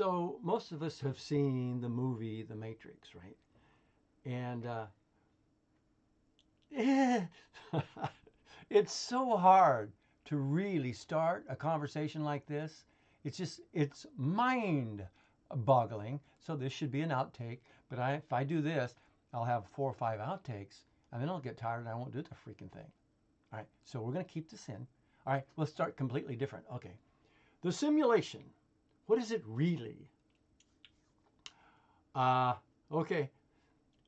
So most of us have seen the movie The Matrix, right? And it's so hard to really start a conversation like this. It's mind boggling. So this should be an outtake. But if I do this, I'll have 4 or 5 outtakes, and then I'll get tired and I won't do the freaking thing. All right, so we're going to keep this in. All right, let's start completely different. Okay. The simulation. What is it really? Okay.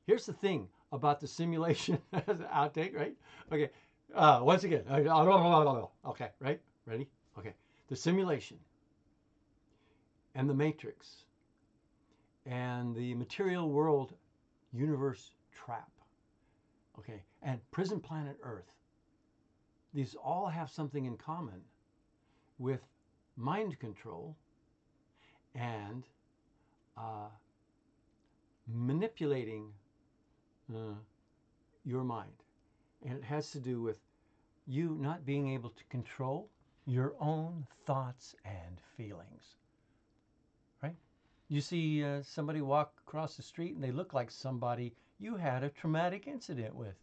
Here's the thing about the simulation as an outtake, right? Okay. Once again. Okay, right? Ready? Okay. The simulation and the matrix and the material world universe trap. Okay. And prison planet Earth. These all have something in common with mind control and manipulating your mind. And it has to do with you not being able to control your own thoughts and feelings. Right? You see somebody walk across the street and they look like somebody you had a traumatic incident with.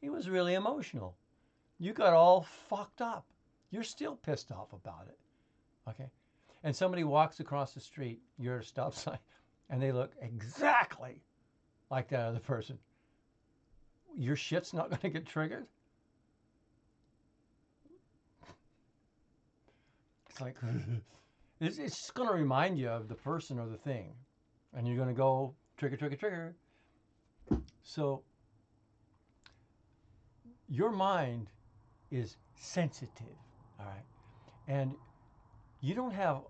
He was really emotional. You got all fucked up. You're still pissed off about it. Okay? And somebody walks across the street, you're at a stop sign, and they look exactly like that other person. Your shit's not going to get triggered. It's like, it's just going to remind you of the person or the thing. And you're going to go trigger, trigger, trigger. So your mind is sensitive, all right? And you don't have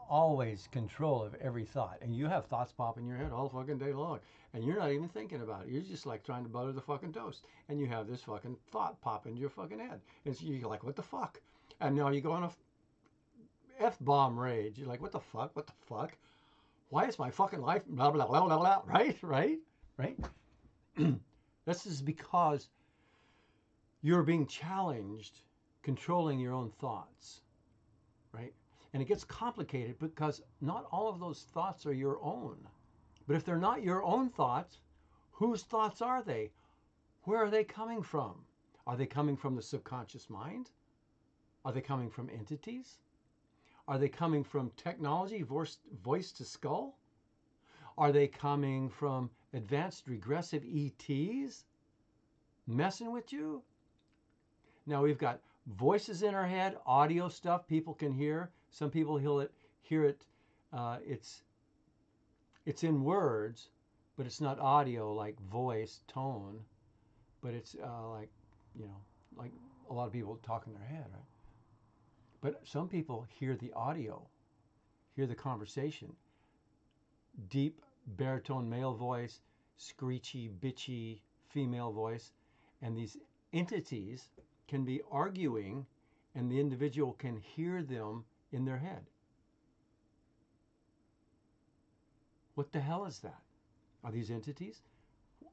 always control of every thought. And you have thoughts pop in your head all fucking day long. And you're not even thinking about it. You're just like trying to butter the fucking toast. And you have this fucking thought pop into your fucking head. And so you're like, what the fuck? And now you go on a F-bomb rage. You're like, what the fuck? What the fuck? Why is my fucking life blah, blah, blah, blah, blah, right? Right? Right? This is because you're being challenged controlling your own thoughts, right? And it gets complicated because not all of those thoughts are your own. But if they're not your own thoughts, whose thoughts are they? Where are they coming from? Are they coming from the subconscious mind? Are they coming from entities? Are they coming from technology, voice to skull? Are they coming from advanced regressive ETs messing with you? Now we've got voices in our head, audio stuff people can hear. Some people hear it. It's in words, but it's not audio like voice, tone. But it's like, like a lot of people talk in their head, right? But some people hear the audio, hear the conversation. Deep baritone male voice, screechy, bitchy female voice. And these entities can be arguing and the individual can hear them in their head. What the hell is that? Are these entities?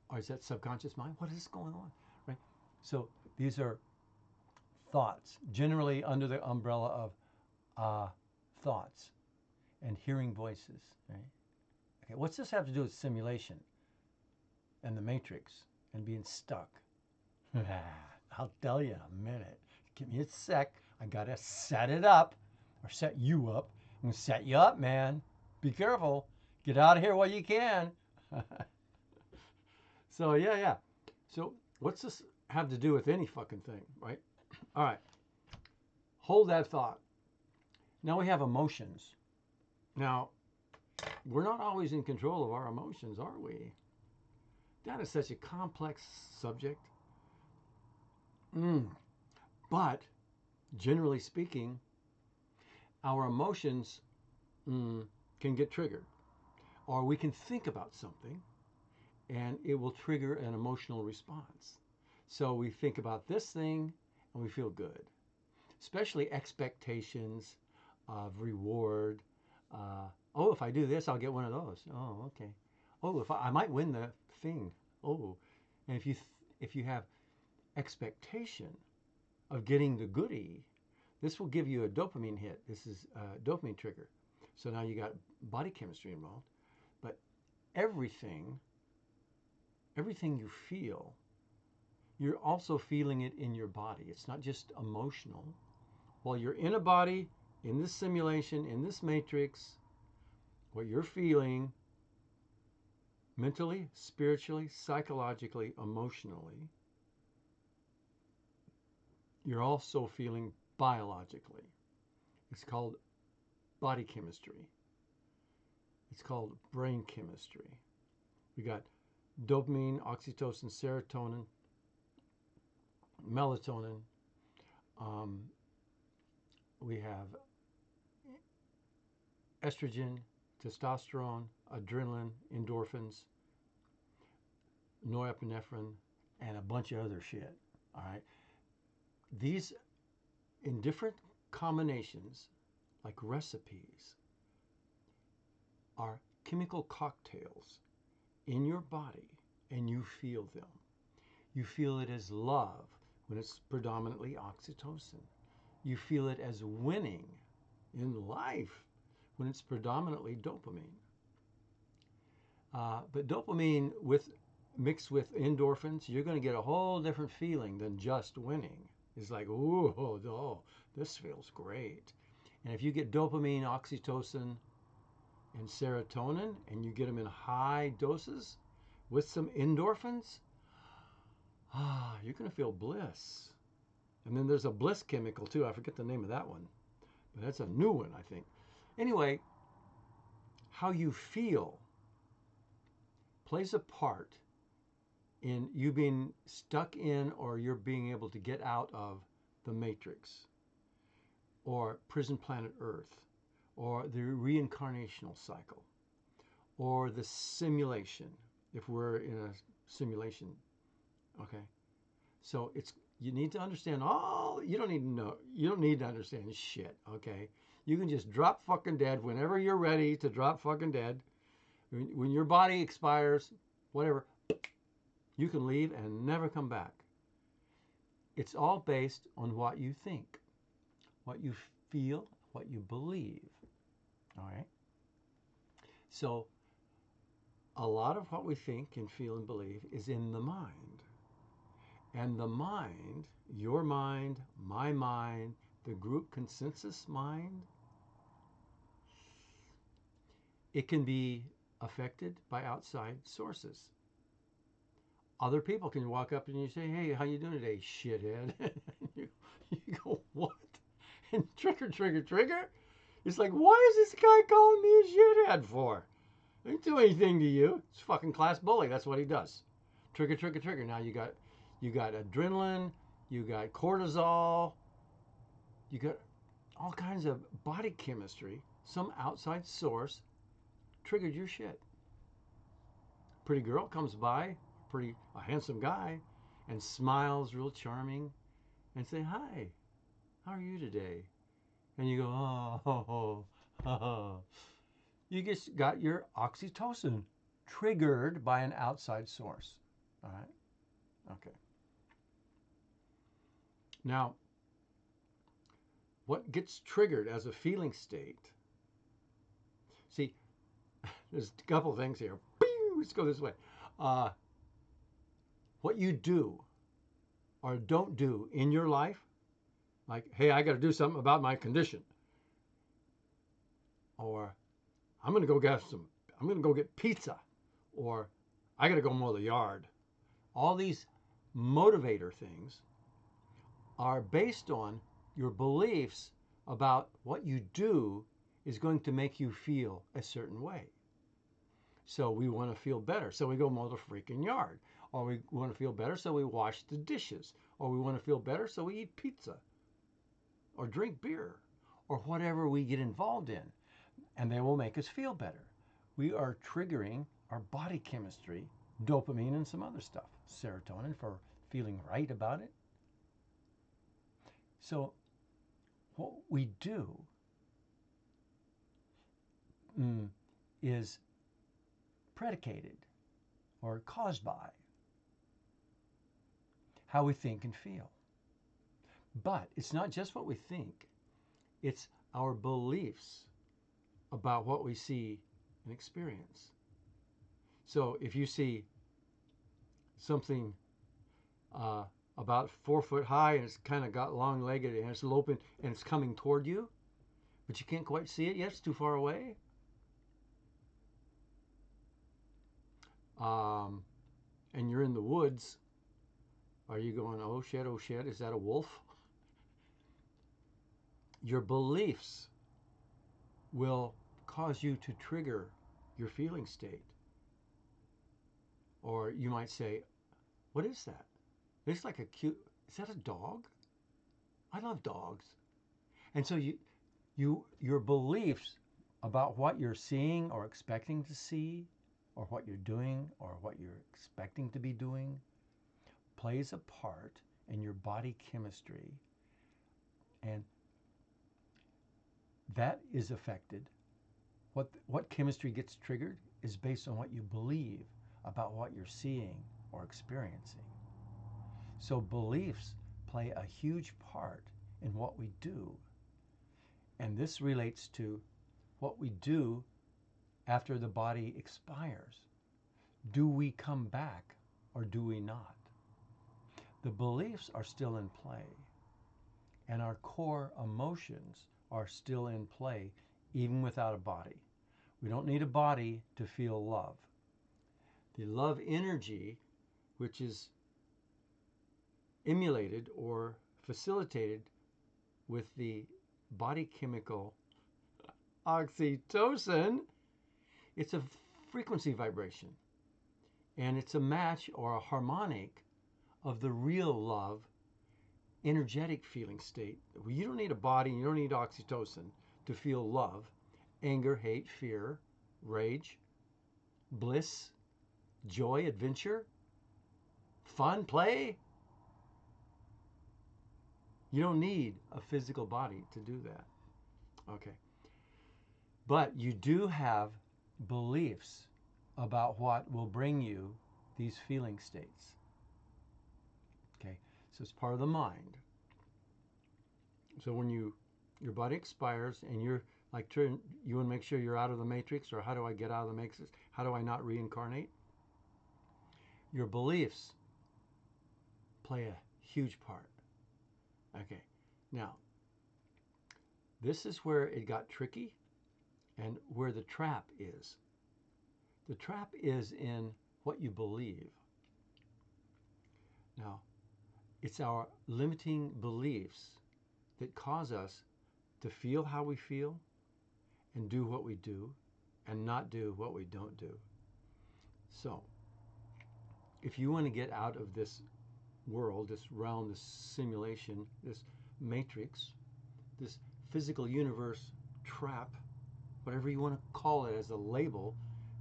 Or is that subconscious mind? What is going on? Right? So these are thoughts, generally under the umbrella of thoughts and hearing voices. Right? Okay, what's this have to do with simulation and the matrix and being stuck? I'll tell you in a minute. Give me a sec. I gotta set it up or set you up. I'm gonna set you up, man. Be careful. Get out of here while you can. So yeah. So what's this have to do with any fucking thing, right? All right. Hold that thought. Now we have emotions. Now, we're not always in control of our emotions, are we? That is such a complex subject. But generally speaking, our emotions can get triggered. Or we can think about something and it will trigger an emotional response. So we think about this thing and we feel good. Especially expectations of reward. Oh, if I do this, I'll get one of those. Oh, okay. Oh, if I might win the thing. Oh, and if you have expectation of getting the goodie, this will give you a dopamine hit. This is a dopamine trigger. So now you got body chemistry involved, but everything, everything you feel, you're also feeling it in your body. It's not just emotional. While you're in a body, in this simulation, in this matrix, what you're feeling mentally, spiritually, psychologically, emotionally, you're also feeling biologically. It's called body chemistry. It's called brain chemistry. We got dopamine, oxytocin, serotonin, melatonin. We have estrogen, testosterone, adrenaline, endorphins, norepinephrine, and a bunch of other shit. All right. These, in different combinations, like recipes, are chemical cocktails in your body, and you feel them. You feel it as love when it's predominantly oxytocin. You feel it as winning in life when it's predominantly dopamine. But dopamine mixed with endorphins, you're going to get a whole different feeling than just winning. It's like, ooh, oh, this feels great. And if you get dopamine, oxytocin, and serotonin, and you get them in high doses with some endorphins, you're going to feel bliss. And then there's a bliss chemical too. I forget the name of that one, but that's a new one, I think. Anyway, how you feel plays a part in you being stuck in, or you're being able to get out of the Matrix, or prison planet Earth, or the reincarnational cycle, or the simulation, if we're in a simulation. Okay. So you need to understand you don't need to know, you don't need to understand shit, okay? You can just drop fucking dead whenever you're ready to drop fucking dead. When your body expires, whatever, you can leave and never come back. It's all based on what you think, what you feel, what you believe. All right? So a lot of what we think and feel and believe is in the mind. And the mind, your mind, my mind, the group consensus mind, it can be affected by outside sources. Other people can walk up and you say, hey, how you doing today, shithead? you go, what? And trigger, trigger, trigger? It's like, why is this guy calling me a shithead for? I didn't do anything to you. It's fucking class bully. That's what he does. Trigger, trigger, trigger. Now you got adrenaline, you got cortisol, you got all kinds of body chemistry. Some outside source triggered your shit. Pretty girl comes by, a handsome guy, and smiles real charming and say, hi, how are you today? And you go, oh. You just got your oxytocin triggered by an outside source. All right? Okay. Now, what gets triggered as a feeling state? See, there's a couple of things here. Let's go this way. What you do or don't do in your life, like, hey, I got to do something about my condition, or I'm going to go get pizza, or I got to go mow the yard. All these motivator things are based on your beliefs about what you do is going to make you feel a certain way. So we want to feel better, so we go mow the freaking yard. Or we want to feel better, so we wash the dishes. Or we want to feel better, so we eat pizza. Or drink beer. Or whatever we get involved in. And they will make us feel better. We are triggering our body chemistry, dopamine and some other stuff. Serotonin for feeling right about it. So what we do is predicated or caused by how we think and feel. But it's not just what we think, it's our beliefs about what we see and experience. So if you see something about 4 foot high and it's kind of got long-legged and it's loping and it's coming toward you, but you can't quite see it yet, it's too far away, and you're in the woods, are you going, oh shit, is that a wolf? Your beliefs will cause you to trigger your feeling state. Or you might say, what is that? It's like a cute, is that a dog? I love dogs. And so your beliefs about what you're seeing or expecting to see, or what you're doing or what you're expecting to be doing, plays a part in your body chemistry. And that is affected. What chemistry gets triggered is based on what you believe about what you're seeing or experiencing. So beliefs play a huge part in what we do. And this relates to what we do after the body expires. Do we come back or do we not? The beliefs are still in play, and our core emotions are still in play even without a body. We don't need a body to feel love. The love energy, which is emulated or facilitated with the body chemical oxytocin, it's a frequency vibration. And it's a match or a harmonic of the real love energetic feeling state. You don't need a body, you don't need oxytocin to feel love, anger, hate, fear, rage, bliss, joy, adventure, fun, play. You don't need a physical body to do that. Okay. But you do have beliefs about what will bring you these feeling states. Okay. So it's part of the mind. So when your body expires and you're like, you want to make sure you're out of the matrix, or how do I get out of the matrix? How do I not reincarnate? Your beliefs play a huge part. Okay. Now, this is where it got tricky and where the trap is. The trap is in what you believe. Now, it's our limiting beliefs that cause us to feel how we feel and do what we do and not do what we don't do. So, if you want to get out of this world, this realm, this simulation, this matrix, this physical universe trap, whatever you want to call it as a label,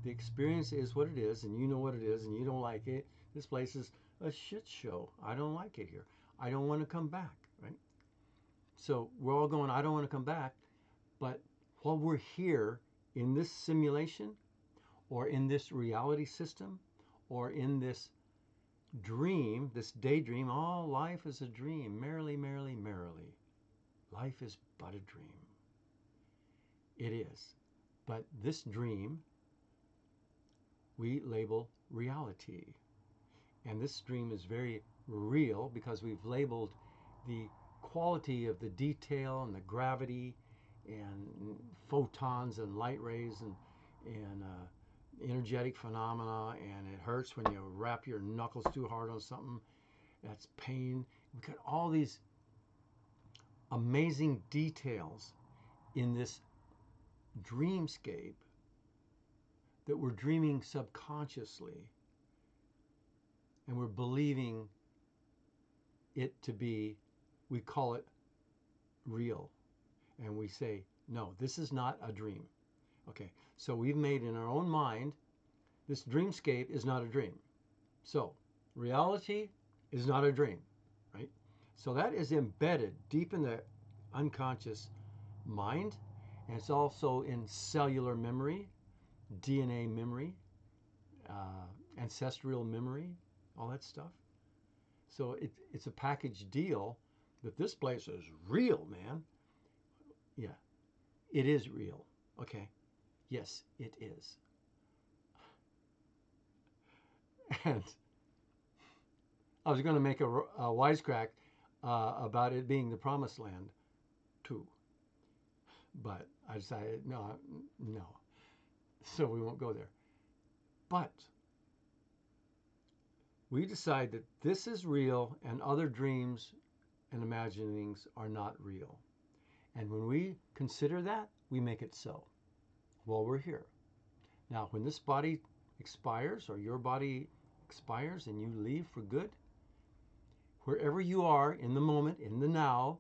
the experience is what it is, and you know what it is, and you don't like it. This place is a shit show. I don't like it here. I don't want to come back, right? So we're all going, I don't want to come back. But while we're here in this simulation, or in this reality system, or in this dream, this daydream, all life is a dream. Merrily, merrily, merrily. Life is but a dream. It is. But this dream, we label reality. And this dream is very real because we've labeled the quality of the detail and the gravity and photons and light rays and energetic phenomena, and it hurts when you wrap your knuckles too hard on something. That's pain. We've got all these amazing details in this dreamscape that we're dreaming subconsciously, and we're believing it to be, we call it real, and we say, no, this is not a dream. Okay, so we've made in our own mind, this dreamscape is not a dream. So reality is not a dream, right? So that is embedded deep in the unconscious mind, and it's also in cellular memory, DNA memory, ancestral memory, all that stuff. So it's a package deal that this place is real, man. Yeah, it is real. Okay. Yes, it is. And I was going to make a wisecrack about it being the promised land too, but I decided no, no. So we won't go there. But we decide that this is real and other dreams and imaginings are not real. And when we consider that, we make it so while we're here. Now, when this body expires or your body expires and you leave for good, wherever you are in the moment, in the now,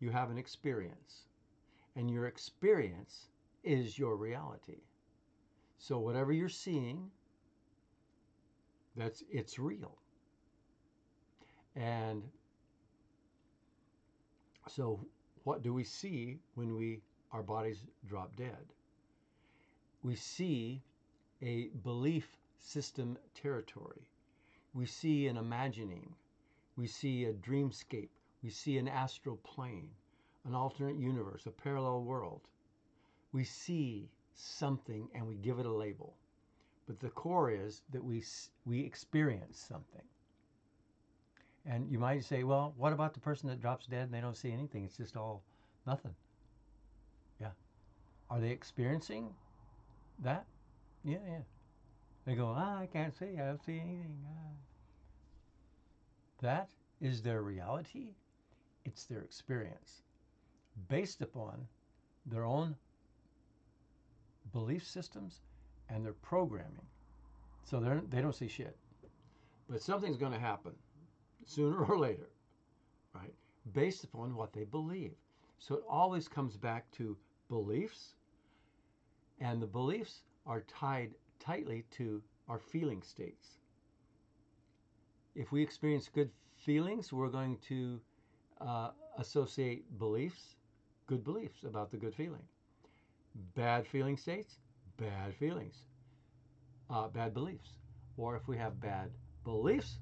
you have an experience. And your experience is your reality. So whatever you're seeing, it's real. And so what do we see when our bodies drop dead? We see a belief system territory. We see an imagining. We see a dreamscape. We see an astral plane, an alternate universe, a parallel world. We see something and we give it a label. But the core is that we experience something. And you might say, well, what about the person that drops dead and they don't see anything? It's just all nothing. Yeah. Are they experiencing that? Yeah, yeah. They go, I can't see. I don't see anything. That is their reality. It's their experience based upon their own belief systems and their programming. So they don't see shit. But something's going to happen sooner or later, right? Based upon what they believe. So it always comes back to beliefs, and the beliefs are tied tightly to our feeling states. If we experience good feelings, we're going to associate beliefs, good beliefs about the good feeling. Bad feeling states, bad feelings, bad beliefs. Or if we have bad beliefs,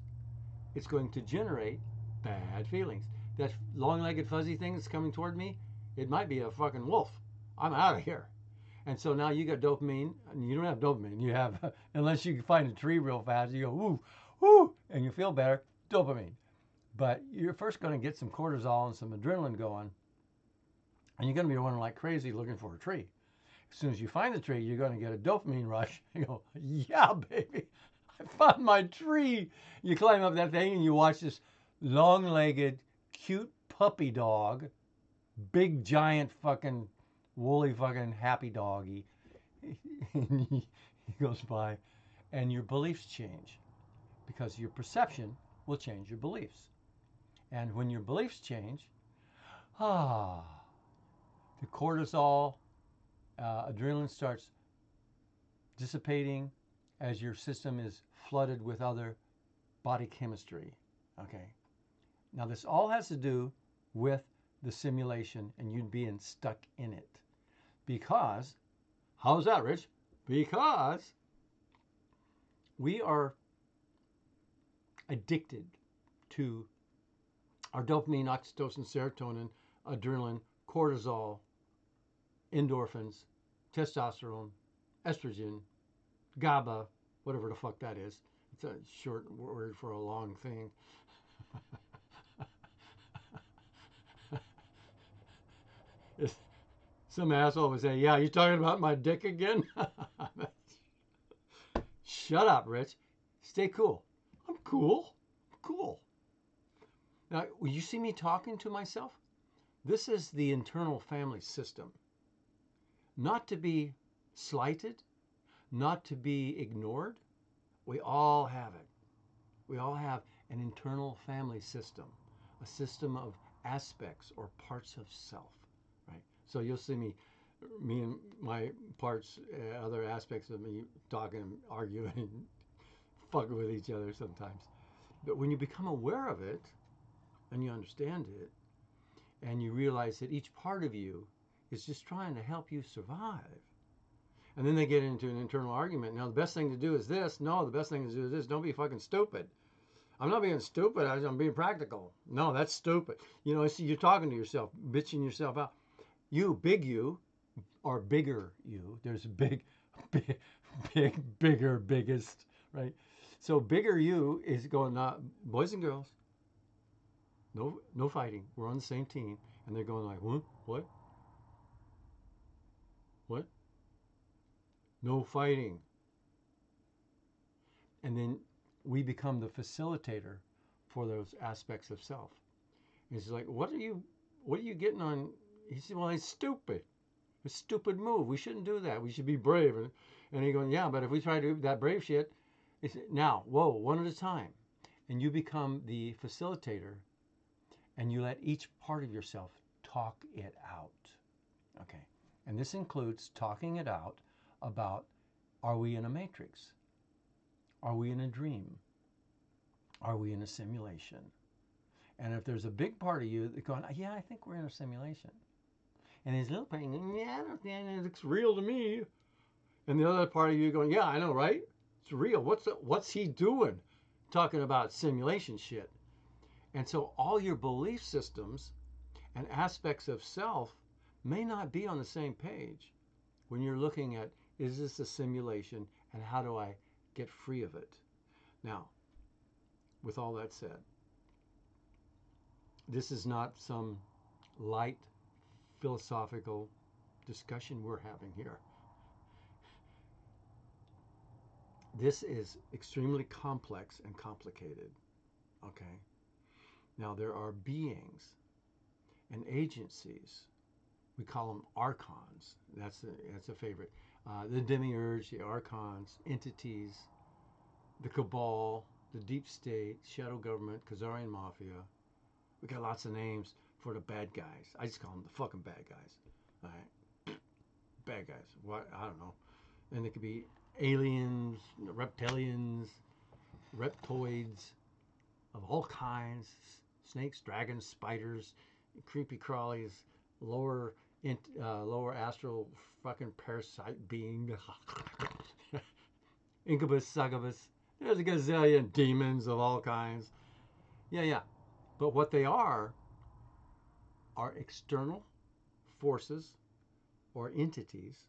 it's going to generate bad feelings. That long-legged fuzzy thing that's coming toward me, it might be a fucking wolf. I'm out of here. And so now you got dopamine, and you don't have dopamine. You have, unless you can find a tree real fast, you go, woo, woo, and you feel better, dopamine. But you're first going to get some cortisol and some adrenaline going, and you're going to be running like crazy looking for a tree. As soon as you find the tree, you're going to get a dopamine rush. You go, yeah, baby, I found my tree. You climb up that thing and you watch this long-legged, cute puppy dog, big, giant fucking, woolly fucking happy doggy. He goes by, and your beliefs change because your perception will change your beliefs. And when your beliefs change, the cortisol, adrenaline starts dissipating as your system is flooded with other body chemistry. Okay. Now this all has to do with the simulation and you being stuck in it. Because, how's that, Rich? Because we are addicted to our dopamine, oxytocin, serotonin, adrenaline, cortisol, endorphins, testosterone, estrogen, GABA, whatever the fuck that is. It's a short word for a long thing. Some asshole would say, yeah, you talking about my dick again? Shut up, Rich. Stay cool. I'm cool. I'm cool. Now, will you see me talking to myself? This is the internal family system. Not to be slighted, not to be ignored. We all have it. We all have an internal family system, a system of aspects or parts of self, right? So you'll see me and my parts, other aspects of me talking, arguing, and fucking with each other sometimes. But when you become aware of it and you understand it and you realize that each part of you is just trying to help you survive. And then they get into an internal argument. Now, the best thing to do is this. No, the best thing to do is this. Don't be fucking stupid. I'm not being stupid. I'm being practical. No, that's stupid. You know, you're talking to yourself, bitching yourself out. You, big you, or bigger you. There's big, big, bigger, biggest, right? So bigger you is going, not boys and girls, no fighting. We're on the same team, and they're going like, what, what, no fighting, and then we become the facilitator for those aspects of self. And he's like, what are you getting on? He said, well, it's stupid. A stupid move. We shouldn't do that. We should be brave. And he going, yeah, but if we try to do that brave shit, it's, now, whoa, one at a time. And you become the facilitator, and you let each part of yourself talk it out. Okay. And this includes talking it out about, are we in a matrix? Are we in a dream? Are we in a simulation? And if there's a big part of you that's going, yeah, I think we're in a simulation. And his little part, yeah, I don't think it looks real to me. And the other part of you going, yeah, I know, right? It's real. What's he doing? Talking about simulation shit. And so all your belief systems and aspects of self may not be on the same page when you're looking at, is this a simulation and how do I get free of it? Now, with all that said, this is not some light philosophical discussion we're having here. This is extremely complex and complicated. Okay? Now, there are beings and agencies. We call them archons. That's a favorite. The demiurge, the archons, entities, the cabal, the deep state, shadow government, Khazarian mafia. We got lots of names for the bad guys. I just call them the fucking bad guys. All right? Bad guys. What? I don't know. And it could be aliens, reptilians, reptoids of all kinds, snakes, dragons, spiders, creepy crawlies, lower astral fucking parasite being, incubus, succubus. There's a gazillion demons of all kinds. Yeah. But what they are external forces or entities,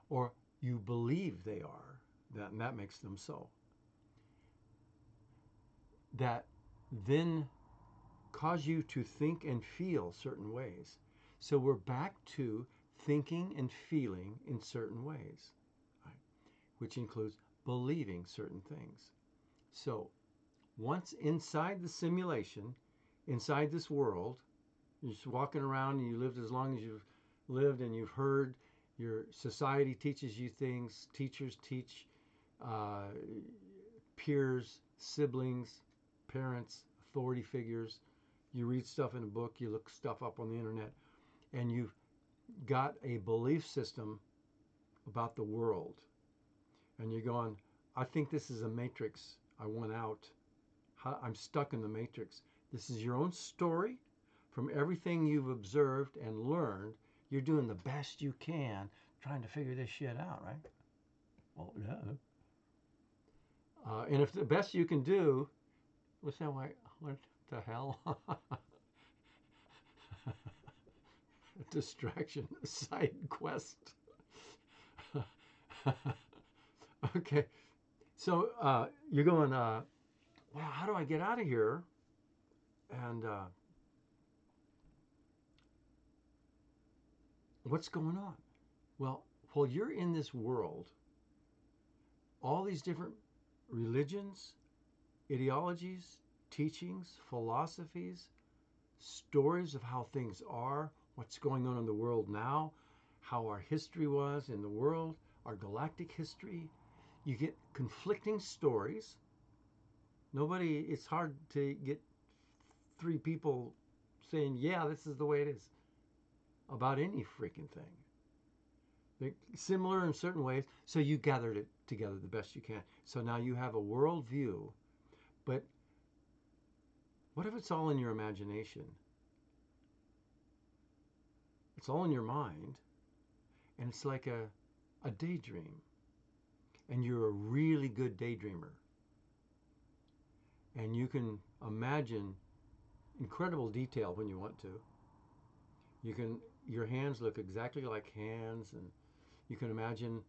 or you believe they are, and that makes them so, that then cause you to think and feel certain ways. So we're back to thinking and feeling in certain ways, right? Which includes believing certain things. So once inside the simulation, inside this world, you're just walking around and you lived as long as you've lived and you've heard, your society teaches you things, teachers teach, peers, siblings, parents, authority figures. You read stuff in a book, you look stuff up on the internet, and you've got a belief system about the world. And you're going, I think this is a matrix. I want out. I'm stuck in the matrix. This is your own story from everything you've observed and learned. You're doing the best you can trying to figure this shit out, right? Well, yeah. And if the best you can do, what's that like? What the hell? Distraction, side quest. Okay, so you're going, well, how do I get out of here? And what's going on? Well, while you're in this world, all these different religions, ideologies, teachings, philosophies, stories of how things are, what's going on in the world now, how our history was in the world, our galactic history. You get conflicting stories. It's hard to get three people saying, yeah, this is the way it is about any freaking thing. They're similar in certain ways, so you gathered it together the best you can. So now you have a world view, but what if it's all in your imagination? It's all in your mind, and it's like a daydream, and you're a really good daydreamer, and you can imagine incredible detail when you want to. You can your hands look exactly like hands, and you can imagine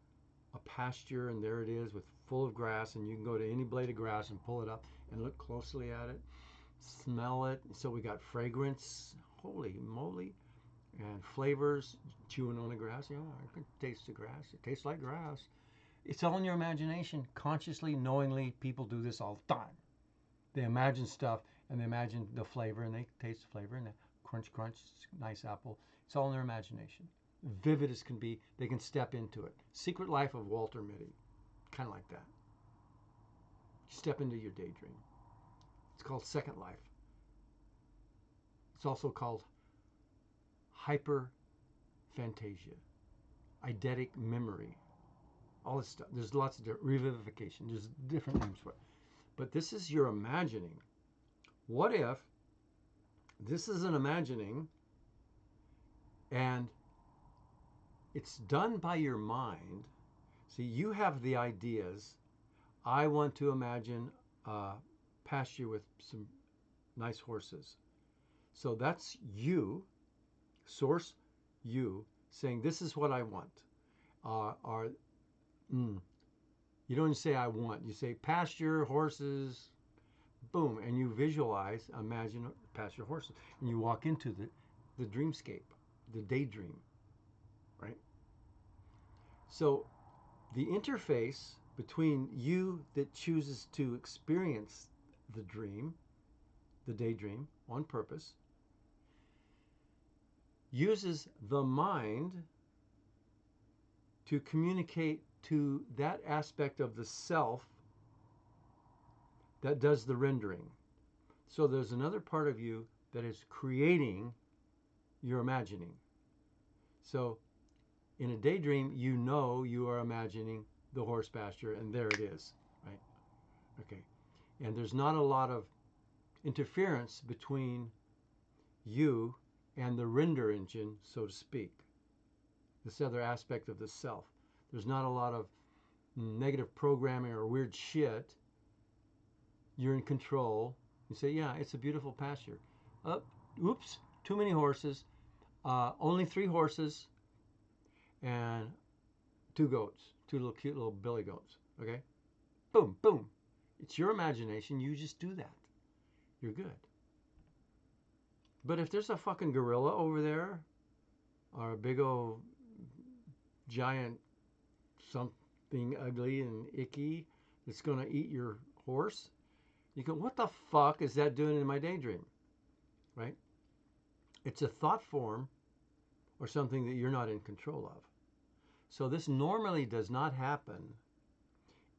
a pasture, and there it is with full of grass, and you can go to any blade of grass and pull it up and look closely at it, smell it. So we got fragrance, holy moly, and flavors, chewing on the grass. Yeah, I can taste the grass. It tastes like grass. It's all in your imagination. Consciously, knowingly, people do this all the time. They imagine stuff, and they imagine the flavor, and they taste the flavor, and they crunch, crunch, nice apple. It's all in their imagination. Vivid as can be. They can step into it. Secret Life of Walter Mitty. Kind of like that. Step into your daydream. It's called Second Life. It's also called hyperphantasia, eidetic memory, all this stuff. There's lots of different revivification. There's different names for it. But this is your imagining. What if this is an imagining and it's done by your mind? See, you have the ideas. I want to imagine a pasture with some nice horses. So that's you, source you, saying this is what I want. You don't say I want. You say pasture, horses, boom, and you visualize, imagine pasture, horses, and you walk into the dreamscape, the daydream, right? So the interface between you that chooses to experience the dream, the daydream, on purpose, uses the mind to communicate to that aspect of the self that does the rendering. So there's another part of you that is creating your imagining. So in a daydream, you know you are imagining the horse pasture, and there it is, right? Okay. And there's not a lot of interference between you and the render engine, so to speak, this other aspect of the self. There's not a lot of negative programming or weird shit. You're in control. You say, yeah, it's a beautiful pasture. Oops, too many horses. Only 3 horses and 2 goats, 2 little cute little billy goats. Okay? Boom, boom. It's your imagination. You just do that. You're good. But if there's a fucking gorilla over there, or a big old giant something ugly and icky that's going to eat your horse, you go, what the fuck is that doing in my daydream? Right? It's a thought form or something that you're not in control of. So this normally does not happen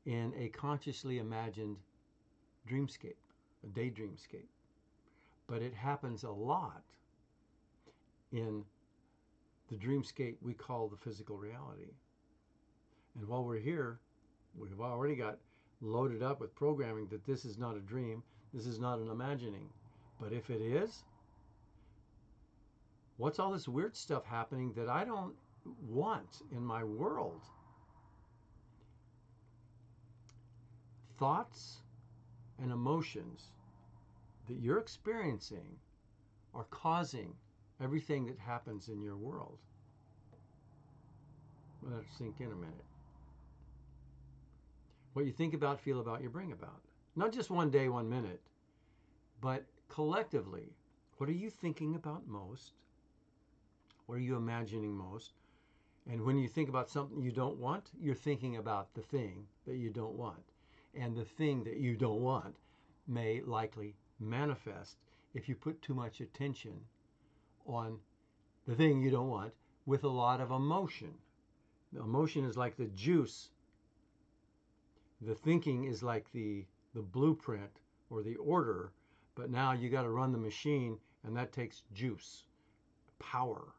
in a consciously imagined dreamscape, a daydreamscape. But it happens a lot in the dreamscape we call the physical reality. And while we're here, we've already got loaded up with programming that this is not a dream, this is not an imagining. But if it is, what's all this weird stuff happening that I don't want in my world? Thoughts and emotions that you're experiencing are causing everything that happens in your world. Let it sink in a minute. What you think about, feel about, you bring about. Not just one day, 1 minute, but collectively. What are you thinking about most? What are you imagining most? And when you think about something you don't want, you're thinking about the thing that you don't want. And the thing that you don't want may likely manifest if you put too much attention on the thing you don't want with a lot of emotion. The emotion is like the juice. The thinking is like the blueprint or the order, but now you got to run the machine, and that takes juice, power,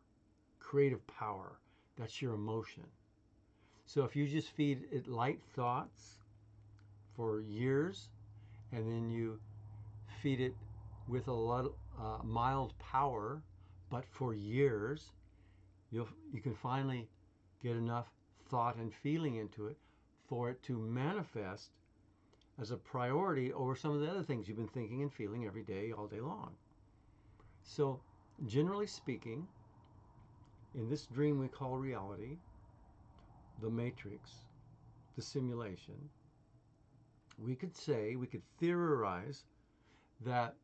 creative power. That's your emotion. So if you just feed it light thoughts for years, and then you feed it with a lot mild power, but for years, you can finally get enough thought and feeling into it for it to manifest as a priority over some of the other things you've been thinking and feeling every day, all day long. So, generally speaking, in this dream we call reality, the matrix, the simulation, we could theorize that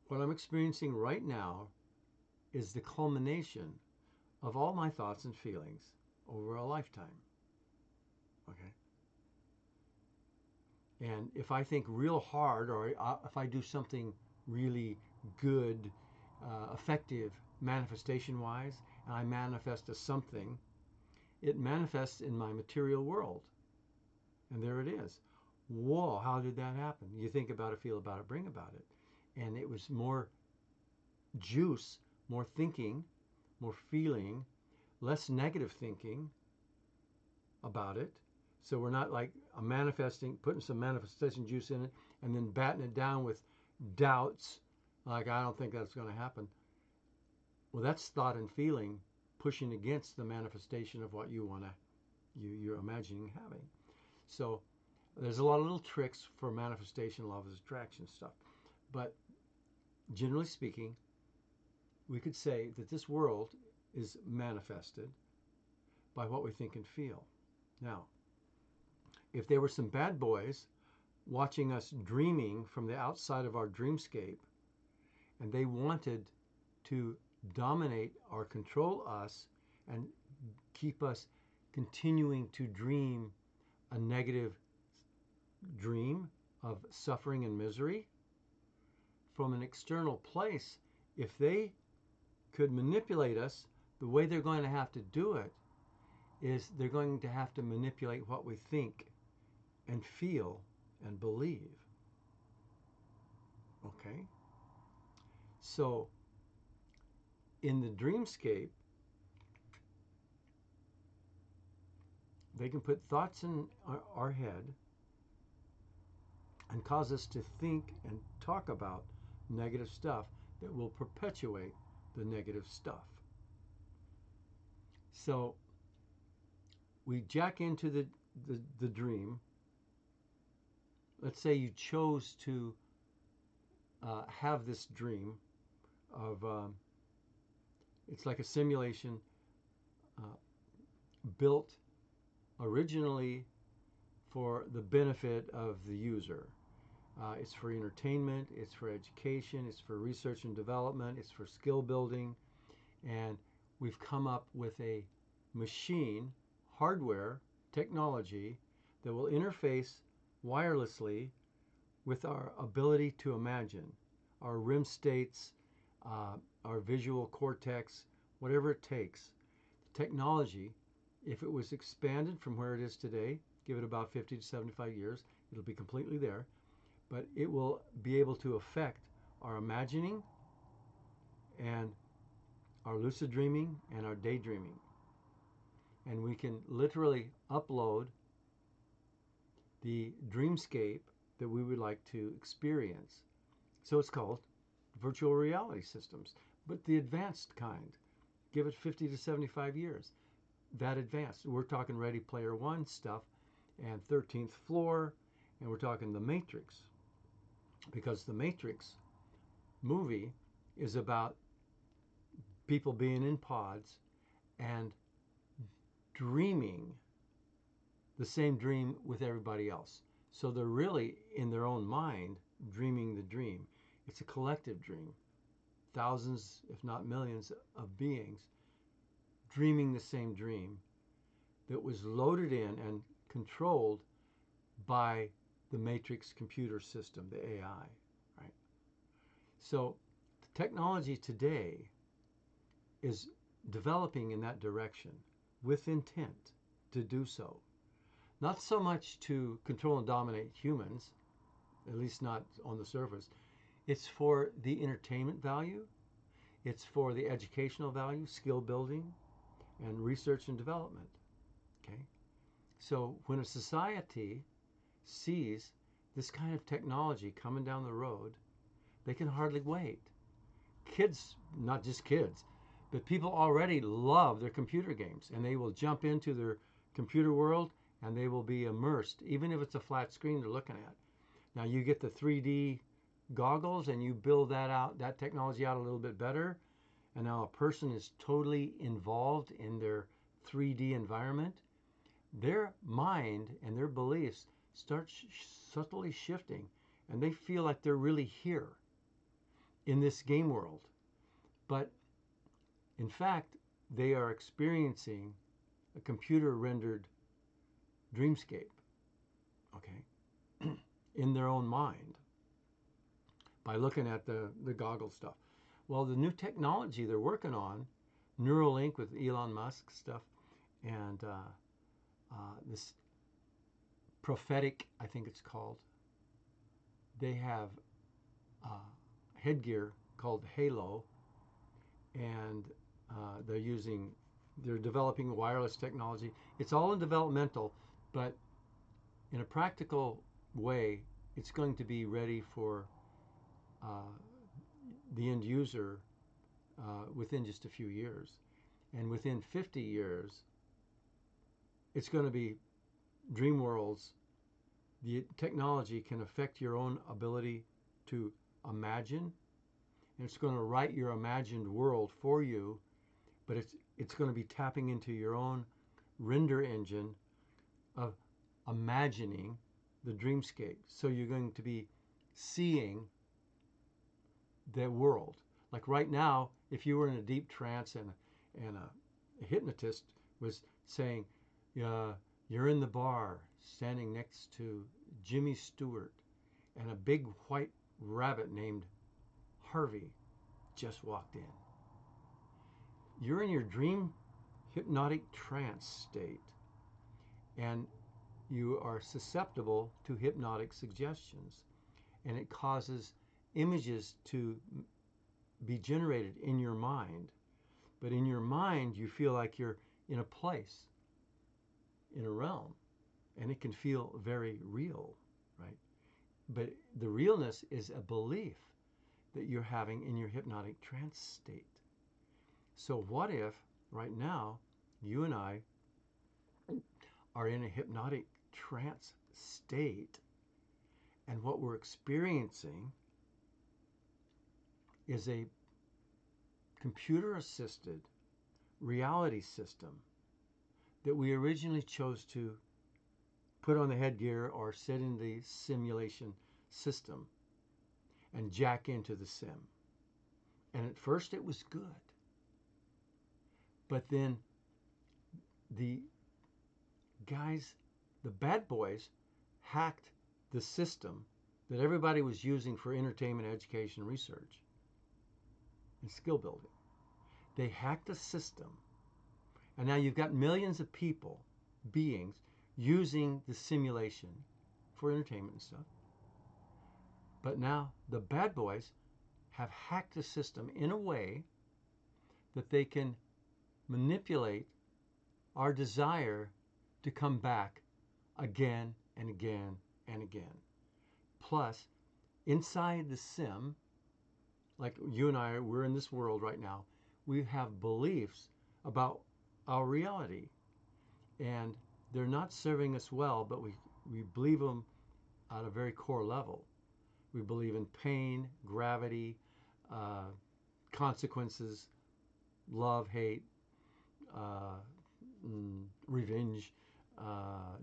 what I'm experiencing right now is the culmination of all my thoughts and feelings over a lifetime. Okay? And if I think real hard, or if I do something really good, effective, manifestation wise, and I manifest as something, it manifests in my material world. And there it is. Whoa, how did that happen? You think about it, feel about it, bring about it. And it was more juice, more thinking, more feeling, less negative thinking about it. So we're not like putting some manifestation juice in it and then batting it down with doubts, like I don't think that's going to happen. Well, that's thought and feeling pushing against the manifestation of what you're imagining having. So there's a lot of little tricks for manifestation, law of attraction stuff. But generally speaking, we could say that this world is manifested by what we think and feel. Now, if there were some bad boys watching us dreaming from the outside of our dreamscape, and they wanted to dominate or control us and keep us continuing to dream a negative dream of suffering and misery from an external place, if they could manipulate us, the way they're going to have to do it is they're going to have to manipulate what we think and feel and believe. Okay? So, in the dreamscape, they can put thoughts in our head and cause us to think and talk about negative stuff that will perpetuate the negative stuff. So we jack into the dream. Let's say you chose to have this dream of it's like a simulation built originally for the benefit of the user. It's for entertainment, it's for education, it's for research and development, it's for skill building, and we've come up with a machine, hardware, technology that will interface wirelessly with our ability to imagine, our REM states, our visual cortex, whatever it takes. The technology, if it was expanded from where it is today, give it about 50 to 75 years, it'll be completely there, but it will be able to affect our imagining and our lucid dreaming and our daydreaming. And we can literally upload the dreamscape that we would like to experience. So it's called virtual reality systems, but the advanced kind. Give it 50 to 75 years. That advanced. We're talking Ready Player One stuff and 13th Floor, and we're talking The Matrix. Because The Matrix movie is about people being in pods and dreaming the same dream with everybody else. So they're really in their own mind dreaming the dream. It's a collective dream. Thousands, if not millions, of beings dreaming the same dream that was loaded in and controlled by the Matrix computer system, the AI, right? So the technology today is developing in that direction with intent to do so. Not so much to control and dominate humans, at least not on the surface. It's for the entertainment value, it's for the educational value, skill building, and research and development. Okay? So when a society sees this kind of technology coming down the road, they can hardly wait. Kids, not just kids, but people already love their computer games, and they will jump into their computer world and they will be immersed, even if it's a flat screen they're looking at. Now you get the 3D goggles and you build that technology out a little bit better, and now a person is totally involved in their 3D environment, their mind and their beliefs start subtly shifting, and they feel like they're really here in this game world. But in fact, they are experiencing a computer rendered dreamscape, okay, in their own mind by looking at the goggle stuff. Well, the new technology they're working on, Neuralink with Elon Musk stuff, and this prophetic, I think it's called, they have headgear called Halo, and they're developing wireless technology. It's all in developmental, but in a practical way, it's going to be ready for the end user within just a few years. And within 50 years, it's going to be dream worlds. The technology can affect your own ability to imagine, and it's going to write your imagined world for you, but it's going to be tapping into your own render engine of imagining the dreamscape. So you're going to be seeing the world. Like right now, if you were in a deep trance and a hypnotist was saying, you're in the bar standing next to Jimmy Stewart, and a big white rabbit named Harvey just walked in. You're in your dream hypnotic trance state, and you are susceptible to hypnotic suggestions, and it causes images to be generated in your mind. But in your mind, you feel like you're in a place, in a realm, and it can feel very real, right? But the realness is a belief that you're having in your hypnotic trance state. So what if right now you and I are in a hypnotic trance state, and what we're experiencing is a computer assisted reality system that we originally chose to put on the headgear or set in the simulation system and jack into the sim. And at first it was good. But then the guys, the bad boys, hacked the system that everybody was using for entertainment, education, research, and skill building. They hacked the system. And now you've got millions of people, beings, using the simulation for entertainment and stuff. But now the bad boys have hacked the system in a way that they can manipulate our desire to come back again and again and again. Plus, inside the sim, like you and I, we're in this world right now, we have beliefs about our reality. And they're not serving us well, but we believe them at a very core level. We believe in pain, gravity, consequences, love, hate, revenge,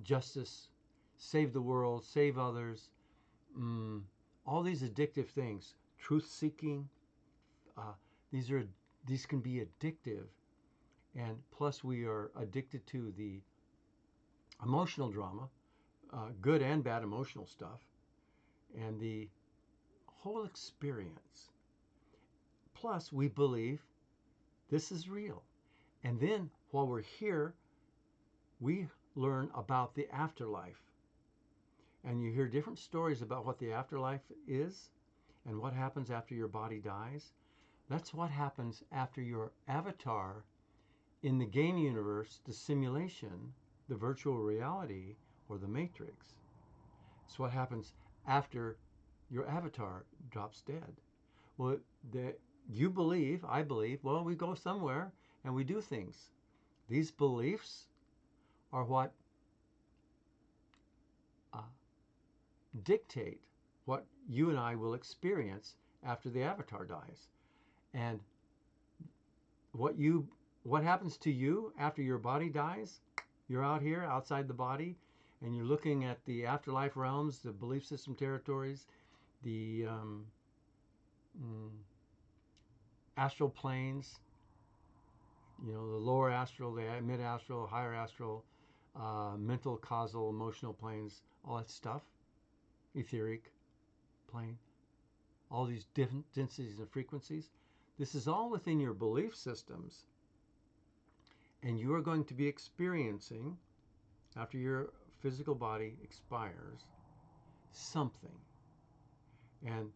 justice, save the world, save others, all these addictive things, truth-seeking. These can be addictive, and plus we are addicted to the emotional drama, good and bad emotional stuff, and the whole experience. Plus, we believe this is real. And then, while we're here, we learn about the afterlife. And you hear different stories about what the afterlife is and what happens after your body dies. That's what happens after your avatar in the game universe, the simulation, the virtual reality, or the Matrix. It's what happens after your avatar drops dead. Well, you believe, I believe, well, we go somewhere and we do things. These beliefs are what dictate what you and I will experience after the avatar dies. And what you what happens to you after your body dies. You're out here outside the body, and you're looking at the afterlife realms, the belief system territories, the mm, astral planes, the lower astral, the mid astral, higher astral, mental, causal, emotional planes, all that stuff, etheric plane, all these different densities and frequencies. This is all within your belief systems, and you are going to be experiencing, after your physical body expires, something. And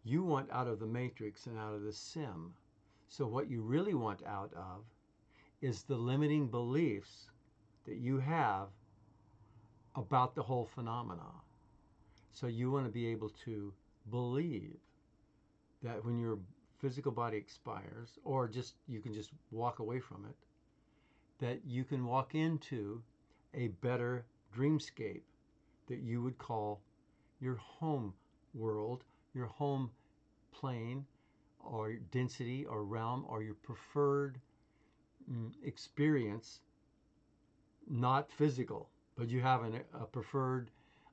you want out of the matrix and out of the sim. So what you really want out of is the limiting beliefs that you have about the whole phenomena. So you want to be able to believe that when your physical body expires, or just you can just walk away from it, that you can walk into a better dreamscape that you would call your home world, your home plane, or density, or realm, or your preferred experience, not physical, but you have a preferred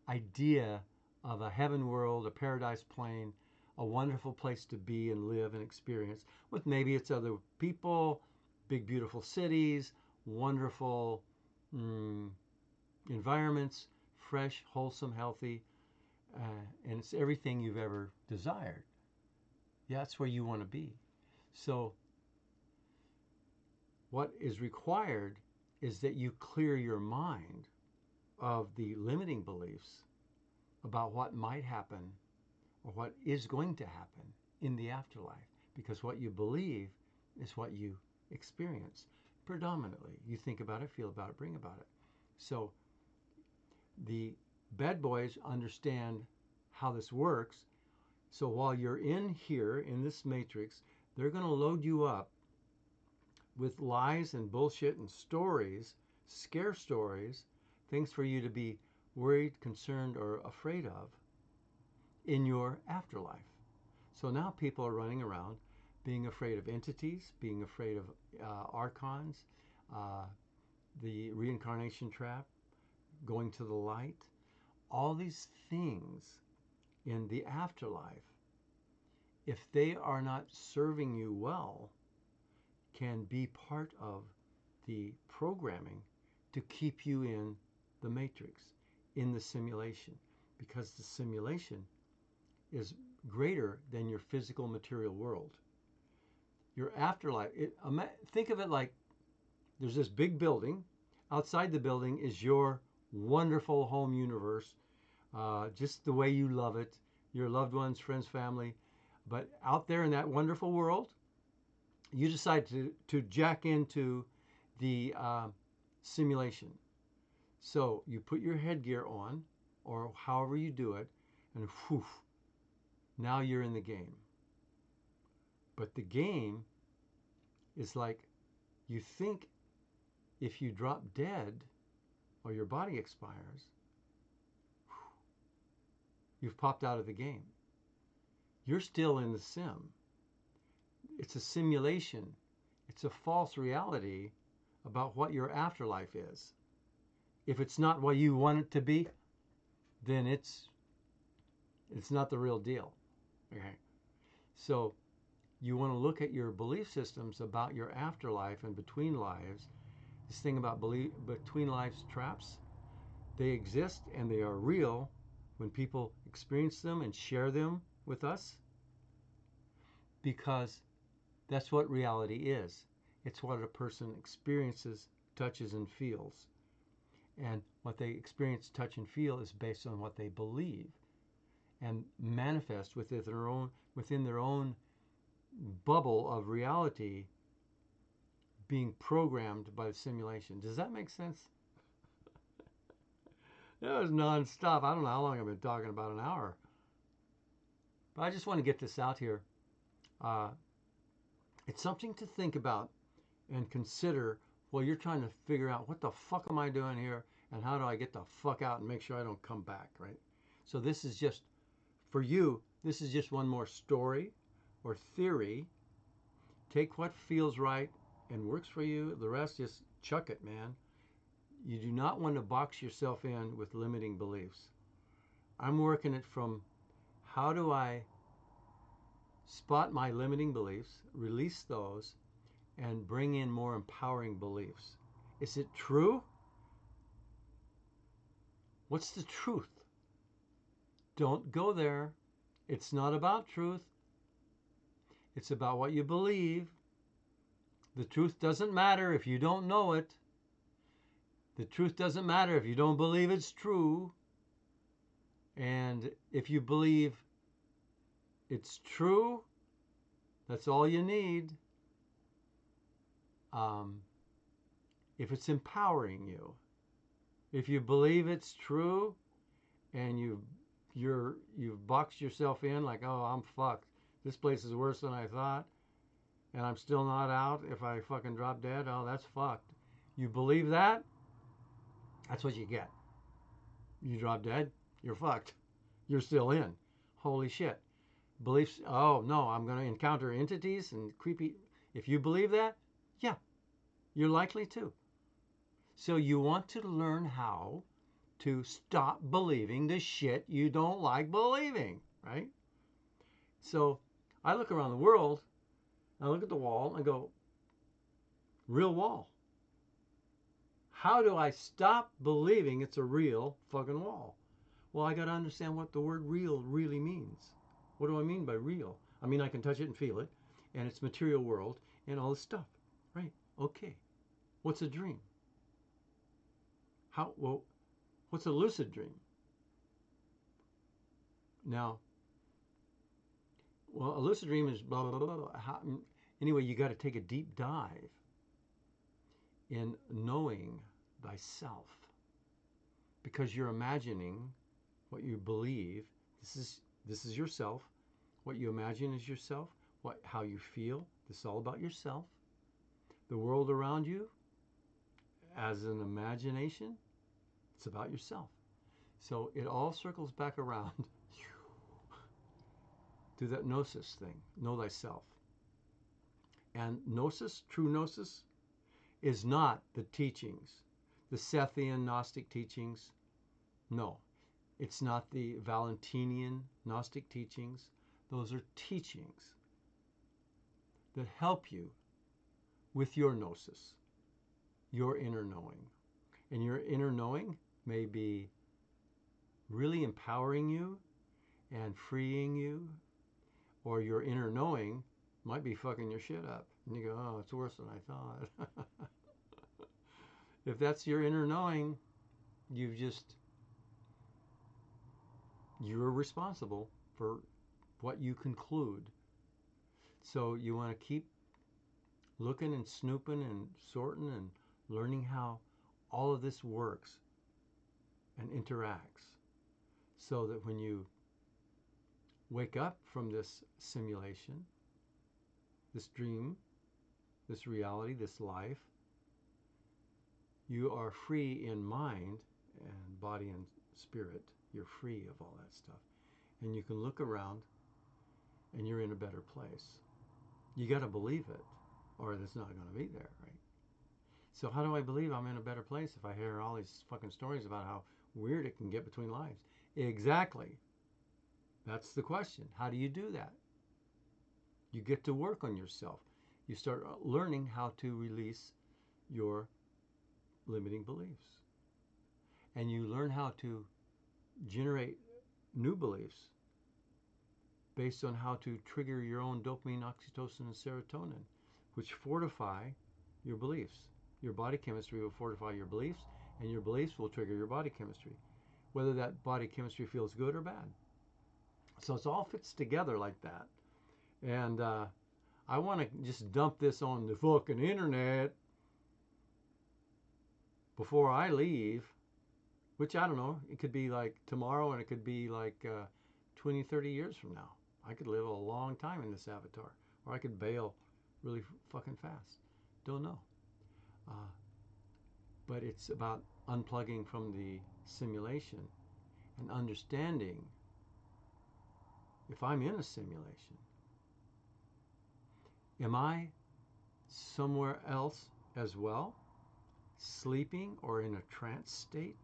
idea of a heaven world, a paradise plane, a wonderful place to be and live and experience, with maybe it's other people, big beautiful cities, wonderful environments, fresh, wholesome, healthy, and it's everything you've ever desired. Yeah, that's where you want to be. So what is required is that you clear your mind of the limiting beliefs about what might happen or what is going to happen in the afterlife, because what you believe is what you experience predominantly. You think about it, feel about it, bring about it. So the bad boys understand how this works. So while you're in here in this matrix, they're going to load you up with lies and bullshit and stories, scare stories, things for you to be worried, concerned, or afraid of in your afterlife. So now people are running around being afraid of entities, being afraid of archons, uh, the reincarnation trap, going to the light. All these things in the afterlife, if they are not serving you well, can be part of the programming to keep you in the matrix, in the simulation, because the simulation is greater than your physical material world. Your afterlife, think of it like there's this big building. Outside the building is your wonderful home universe, just the way you love it, your loved ones, friends, family. But out there in that wonderful world, you decide to jack into the simulation. So you put your headgear on, or however you do it, and whew, now you're in the game. But the game is like, you think if you drop dead or your body expires, you've popped out of the game. You're still in the sim. It's a simulation. It's a false reality about what your afterlife is. If it's not what you want it to be, then it's not the real deal. Okay. So you want to look at your belief systems about your afterlife and between lives. This thing about between lives traps, they exist and they are real when people experience them and share them with us, because that's what reality is. It's what a person experiences, touches, and feels. And what they experience, touch, and feel is based on what they believe and manifest within their own bubble of reality, being programmed by the simulation. Does that make sense? That was nonstop. I don't know how long I've been talking, about an hour. But I just want to get this out here. It's something to think about and consider while you're trying to figure out, what the fuck am I doing here, and how do I get the fuck out and make sure I don't come back, right? So this is just, for you, this is just one more story or theory Take what feels right and works for you. The rest, just chuck it, man. You do not want to box yourself in with limiting beliefs. I'm working it from how do I spot my limiting beliefs, release those, and bring in more empowering beliefs. Is it true? What's the truth? Don't go there. It's not about truth. It's about what you believe. The truth doesn't matter if you don't know it. The truth doesn't matter if you don't believe it's true. And if you believe it's true, that's all you need. If it's empowering you, if you believe it's true, and you've boxed yourself in like, oh, I'm fucked. This place is worse than I thought, and I'm still not out. If I fucking drop dead, oh, that's fucked. You believe that? That's what you get. You drop dead, you're fucked. You're still in. Holy shit. Beliefs, oh no, I'm going to encounter entities and creepy. If you believe that, yeah, you're likely to. So you want to learn how to stop believing the shit you don't like believing, right? So I look around the world, I look at the wall and go, real wall. How do I stop believing it's a real fucking wall? Well, I got to understand what the word real really means. What do I mean by real? I mean, I can touch it and feel it, and it's material world and all this stuff, right? Okay. What's a dream? Well, what's a lucid dream? Now, well, a lucid dream is blah, blah, blah, blah. Anyway, you got to take a deep dive in knowing thyself, because you're imagining what you believe. This is yourself. What you imagine is yourself. How you feel. This is all about yourself. The world around you, as an imagination, it's about yourself. So it all circles back around to that gnosis thing. Know thyself. And gnosis, true gnosis, is not the teachings, the Sethian Gnostic teachings. No, it's not the Valentinian Gnostic teachings. Those are teachings that help you with your gnosis, your inner knowing. And your inner knowing may be really empowering you and freeing you, or your inner knowing might be fucking your shit up. And you go, oh, it's worse than I thought. If that's your inner knowing, you're responsible for what you conclude. So you want to keep looking and snooping and sorting and learning how all of this works and interacts, so that when you wake up from this simulation, this dream, this reality, this life, you are free in mind and body and spirit. You're free of all that stuff. And you can look around and you're in a better place. You got to believe it, or it's not going to be there, right? So how do I believe I'm in a better place if I hear all these fucking stories about how weird it can get between lives? Exactly. That's the question. How do you do that? You get to work on yourself. You start learning how to release your limiting beliefs. And you learn how to generate new beliefs based on how to trigger your own dopamine, oxytocin, and serotonin, which fortify your beliefs. Your body chemistry will fortify your beliefs, and your beliefs will trigger your body chemistry, whether that body chemistry feels good or bad. So it all fits together like that. And I want to just dump this on the fucking internet before I leave, which I don't know, it could be like tomorrow, and it could be like 20, 30 years from now. I could live a long time in this avatar, or I could bail really fucking fast. Don't know. But it's about unplugging from the simulation and understanding if I'm in a simulation, am I somewhere else as well, sleeping or in a trance state,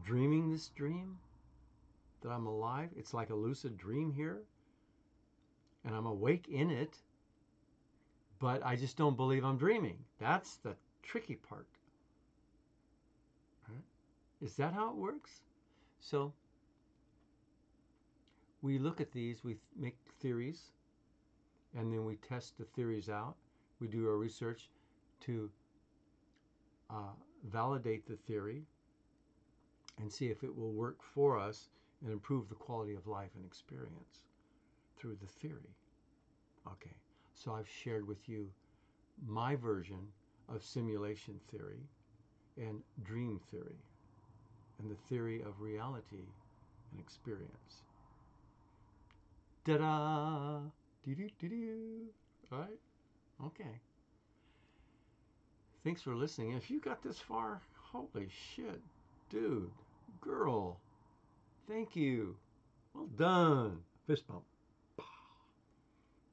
dreaming this dream that I'm alive. It's like a lucid dream here, and I'm awake in it, but I just don't believe I'm dreaming. That's the tricky part. Right? Is that how it works? So we look at these, we make theories, and then we test the theories out. We do our research to validate the theory and see if it will work for us and improve the quality of life and experience through the theory. Okay, so I've shared with you my version of simulation theory and dream theory and the theory of reality and experience. Ta-da! Do-do-do-do. All right? Okay. Thanks for listening. If you got this far, holy shit, dude, girl, thank you. Well done. Fist bump.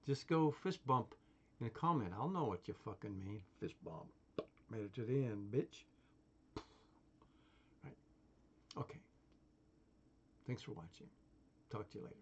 Just go fist bump in a comment. I'll know what you fucking mean. Fist bump. Made it to the end, bitch. Right. Okay. Thanks for watching. Talk to you later.